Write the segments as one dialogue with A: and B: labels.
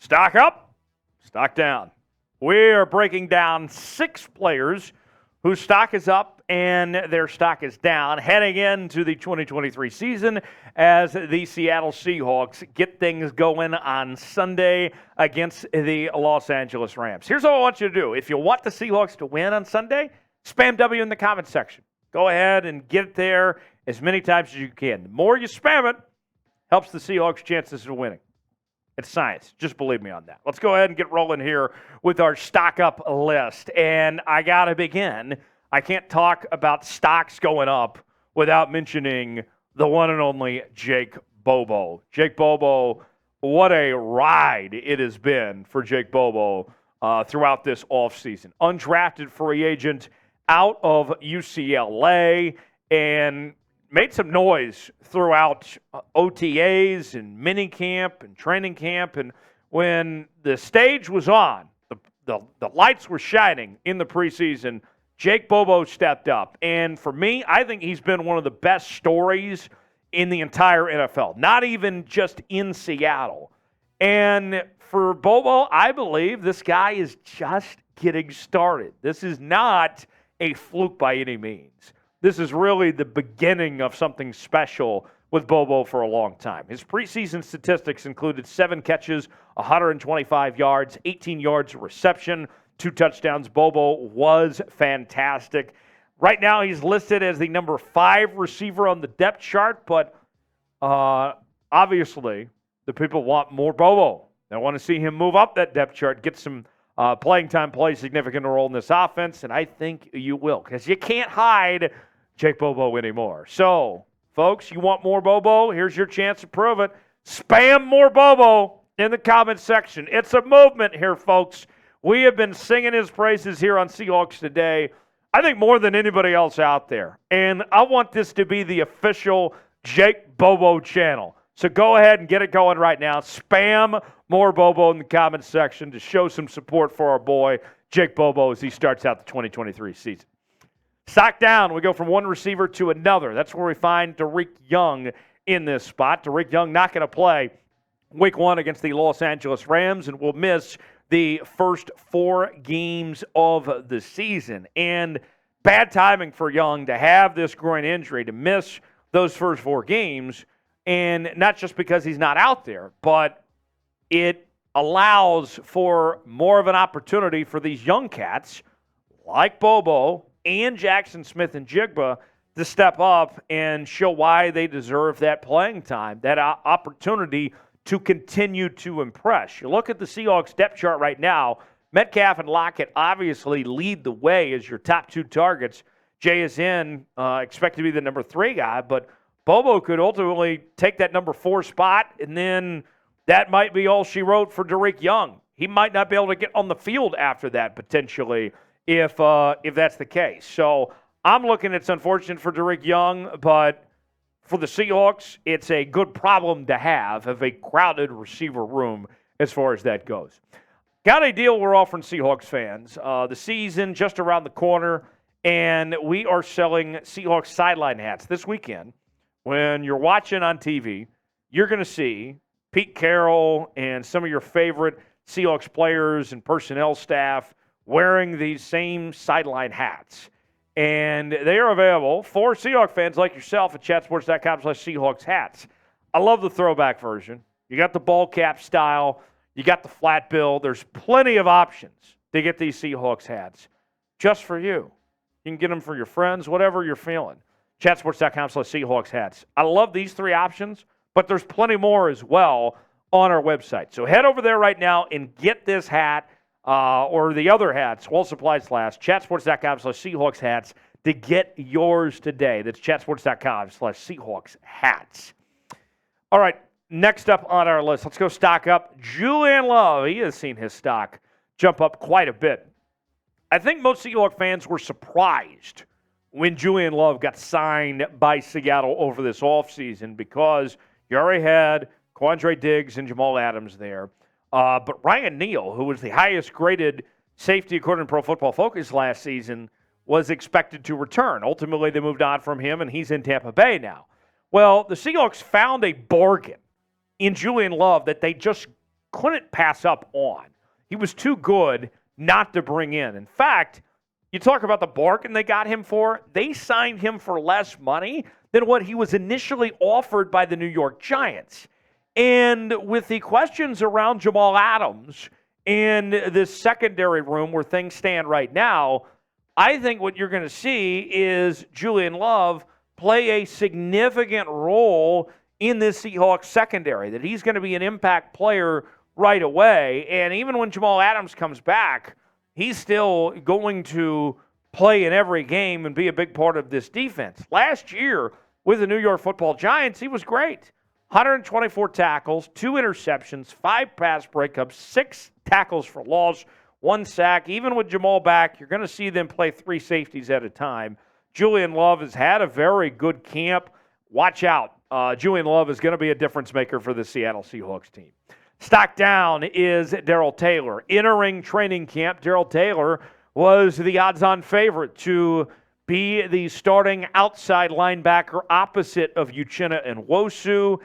A: Stock up, stock down. We are breaking down 6 players whose stock is up and their stock is down heading into the 2023 season as the Seattle Seahawks get things going on Sunday against the Los Angeles Rams. Here's what I want you to do. If you want the Seahawks to win on Sunday, spam W in the comments section. Go ahead and get it there as many times as you can. The more you spam it, helps the Seahawks' chances of winning. It's science. Just believe me on that. Let's go ahead and get rolling here with our stock up list. And I got to begin. I can't talk about stocks going up without mentioning the one and only Jake Bobo. Jake Bobo, what a ride it has been for Jake Bobo throughout this offseason. Undrafted free agent out of UCLA and made some noise throughout OTAs and minicamp and training camp. And when the stage was on, the lights were shining in the preseason, Jake Bobo stepped up. And for me, I think he's been one of the best stories in the entire NFL, not even just in Seattle. And for Bobo, I believe this guy is just getting started. This is not a fluke by any means. This is really the beginning of something special with Bobo for a long time. His preseason statistics included 7 catches, 125 yards, 18 yards of reception, 2 touchdowns. Bobo was fantastic. Right now he's listed as the number 5 receiver on the depth chart, but obviously the people want more Bobo. They want to see him move up that depth chart, get some playing time, play a significant role in this offense, and I think you will, because you can't hide Jake Bobo anymore. So, folks, you want more Bobo? Here's your chance to prove it. Spam more Bobo in the comments section. It's a movement here, folks. We have been singing his praises here on Seahawks Today, I think more than anybody else out there. And I want this to be the official Jake Bobo channel. So go ahead and get it going right now. Spam more Bobo in the comments section to show some support for our boy, Jake Bobo, as he starts out the 2023 season. Stock down, we go from one receiver to another. That's where we find Dareke Young in this spot. Dareke Young not going to play week 1 against the Los Angeles Rams and will miss the first 4 games of the season. And bad timing for Young to have this groin injury, to miss those first 4 games, and not just because he's not out there, but it allows for more of an opportunity for these young cats like Bobo and Jackson Smith and Jigba to step up and show why they deserve that playing time, that opportunity to continue to impress. You look at the Seahawks depth chart right now, Metcalf and Lockett obviously lead the way as your top 2 targets. JSN expected to be the number 3 guy, but Bobo could ultimately take that number 4 spot, and then that might be all she wrote for Dareke Young. He might not be able to get on the field after that, potentially, if that's the case. So I'm looking, it's unfortunate for Dareke Young, but for the Seahawks, it's a good problem to have a crowded receiver room as far as that goes. Got a deal we're offering Seahawks fans. The season just around the corner, and we are selling Seahawks sideline hats this weekend. When you're watching on TV, you're going to see Pete Carroll and some of your favorite Seahawks players and personnel staff wearing these same sideline hats. And they are available for Seahawks fans like yourself at chatsports.com/Seahawks hats. I love the throwback version. You got the ball cap style. You got the flat bill. There's plenty of options to get these Seahawks hats just for you. You can get them for your friends, whatever you're feeling. chatsports.com/Seahawks hats. I love these 3 options, but there's plenty more as well on our website. So head over there right now and get this hat or the other hats while supplies last. chatsports.com/Seahawks hats to get yours today. That's chatsports.com/Seahawks hats. All right, next up on our list, let's go stock up. Julian Love, he has seen his stock jump up quite a bit. I think most Seahawks fans were surprised when Julian Love got signed by Seattle over this offseason because you already had Quandre Diggs and Jamal Adams there. But Ryan Neal, who was the highest graded safety according to Pro Football Focus last season, was expected to return. Ultimately, they moved on from him, and he's in Tampa Bay now. Well, the Seahawks found a bargain in Julian Love that they just couldn't pass up on. He was too good not to bring in. In fact, you talk about the bargain they got him for. They signed him for less money than what he was initially offered by the New York Giants. And with the questions around Jamal Adams in this secondary room where things stand right now, I think what you're going to see is Julian Love play a significant role in this Seahawks secondary, that he's going to be an impact player right away. And even when Jamal Adams comes back, he's still going to play in every game and be a big part of this defense. Last year with the New York Football Giants, he was great. 124 tackles, 2 interceptions, 5 pass breakups, 6 tackles for loss, 1 sack. Even with Jamal back, you're going to see them play 3 safeties at a time. Julian Love has had a very good camp. Watch out. Julian Love is going to be a difference maker for the Seattle Seahawks team. Stock down is Darrell Taylor. Entering training camp, Darrell Taylor was the odds-on favorite to be the starting outside linebacker opposite of Uchenna and Nwosu.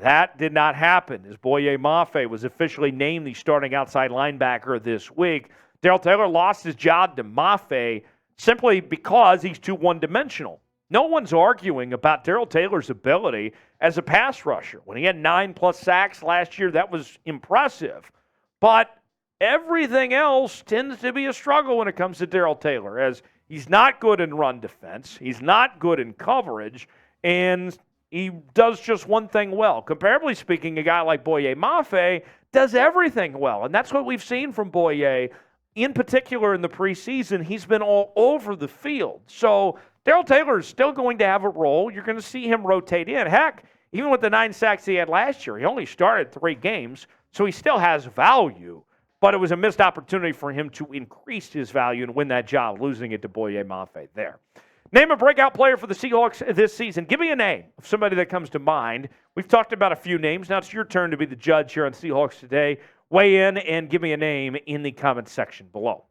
A: That did not happen, as Boye Mafe was officially named the starting outside linebacker this week. Darrell Taylor lost his job to Mafe simply because he's too one-dimensional. No one's arguing about Darrell Taylor's ability as a pass rusher. When he had 9+ sacks last year, that was impressive. But everything else tends to be a struggle when it comes to Darrell Taylor, as he's not good in run defense, he's not good in coverage, and he does just one thing well. Comparably speaking, a guy like Boye Mafe does everything well, and that's what we've seen from Boye. In particular, in the preseason, he's been all over the field. So Darrell Taylor is still going to have a role. You're going to see him rotate in. Heck, even with the 9 sacks he had last year, he only started 3 games, so he still has value. But it was a missed opportunity for him to increase his value and win that job, losing it to Boye Mafe there. Name a breakout player for the Seahawks this season. Give me a name of somebody that comes to mind. We've talked about a few names. Now it's your turn to be the judge here on Seahawks Today. Weigh in and give me a name in the comments section below.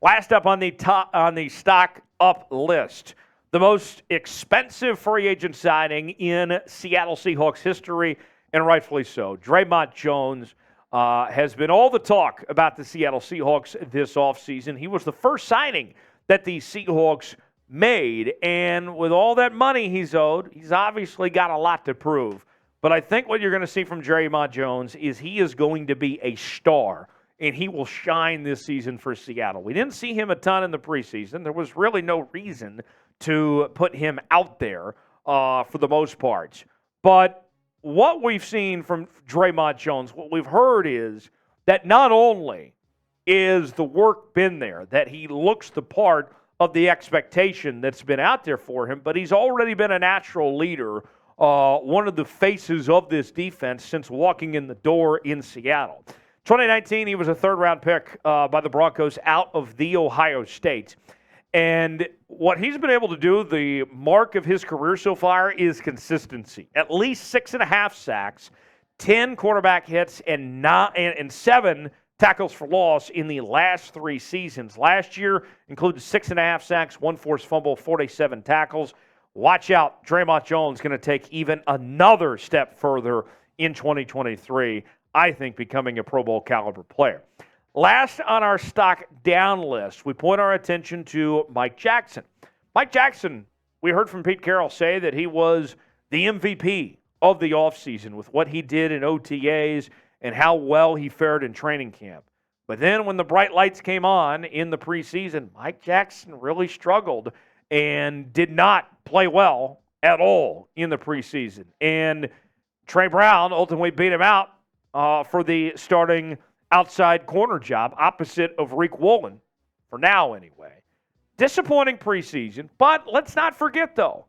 A: Last up on the stock up list, the most expensive free agent signing in Seattle Seahawks history, and rightfully so. Dre'Mont Jones has been all the talk about the Seattle Seahawks this offseason. He was the first signing that the Seahawks made, and with all that money he's owed, he's obviously got a lot to prove. But I think what you're going to see from Dre'Mont Jones is he is going to be a star, and he will shine this season for Seattle. We didn't see him a ton in the preseason. There was really no reason to put him out there for the most part. But what we've seen from Dre'Mont Jones, what we've heard is that not only is the work been there, that he looks the part of the expectation that's been out there for him, but he's already been a natural leader, one of the faces of this defense since walking in the door in Seattle. 2019, he was a third-round pick by the Broncos out of the Ohio State. And what he's been able to do, the mark of his career so far, is consistency. At least 6.5 sacks, 10 quarterback hits, and 7 tackles for loss in the last 3 seasons. Last year included 6.5 sacks, 1 forced fumble, 47 tackles. Watch out, Dre'Mont Jones going to take even another step further in 2023, I think becoming a Pro Bowl caliber player. Last on our stock down list, we point our attention to Mike Jackson. Mike Jackson, we heard from Pete Carroll say that he was the MVP of the offseason with what he did in OTAs and how well he fared in training camp. But then when the bright lights came on in the preseason, Mike Jackson really struggled and did not play well at all in the preseason. And Trey Brown ultimately beat him out for the starting outside corner job opposite of Reek Woolen, for now anyway. Disappointing preseason, but let's not forget, though,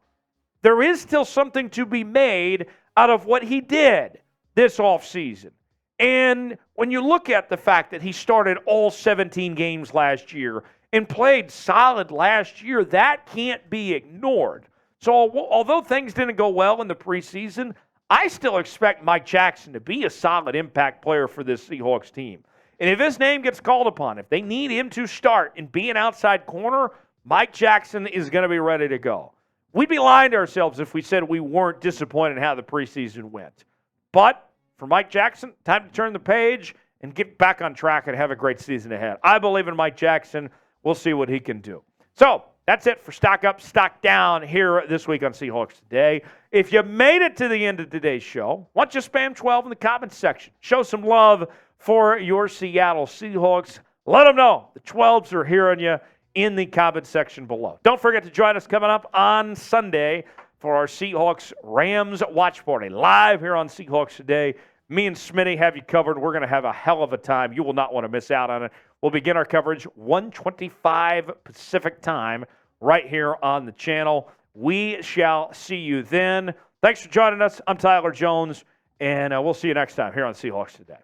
A: there is still something to be made out of what he did this offseason. And when you look at the fact that he started all 17 games last year and played solid last year, that can't be ignored. So although things didn't go well in the preseason, I still expect Mike Jackson to be a solid impact player for this Seahawks team. And if his name gets called upon, if they need him to start and be an outside corner, Mike Jackson is going to be ready to go. We'd be lying to ourselves if we said we weren't disappointed in how the preseason went. But for Mike Jackson. Time to turn the page and get back on track and have a great season ahead. I believe in Mike Jackson. We'll see what he can do. So that's it for Stock Up, Stock Down here this week on Seahawks Today. If you made it to the end of today's show, why don't you spam 12 in the comments section? Show some love for your Seattle Seahawks. Let them know the 12s are hearing you in the comment section below. Don't forget to join us coming up on Sunday for our Seahawks-Rams watch party live here on Seahawks Today. Me and Smitty have you covered. We're going to have a hell of a time. You will not want to miss out on it. We'll begin our coverage 1:25 Pacific time right here on the channel. We shall see you then. Thanks for joining us. I'm Tyler Jones, and we'll see you next time here on Seahawks Today.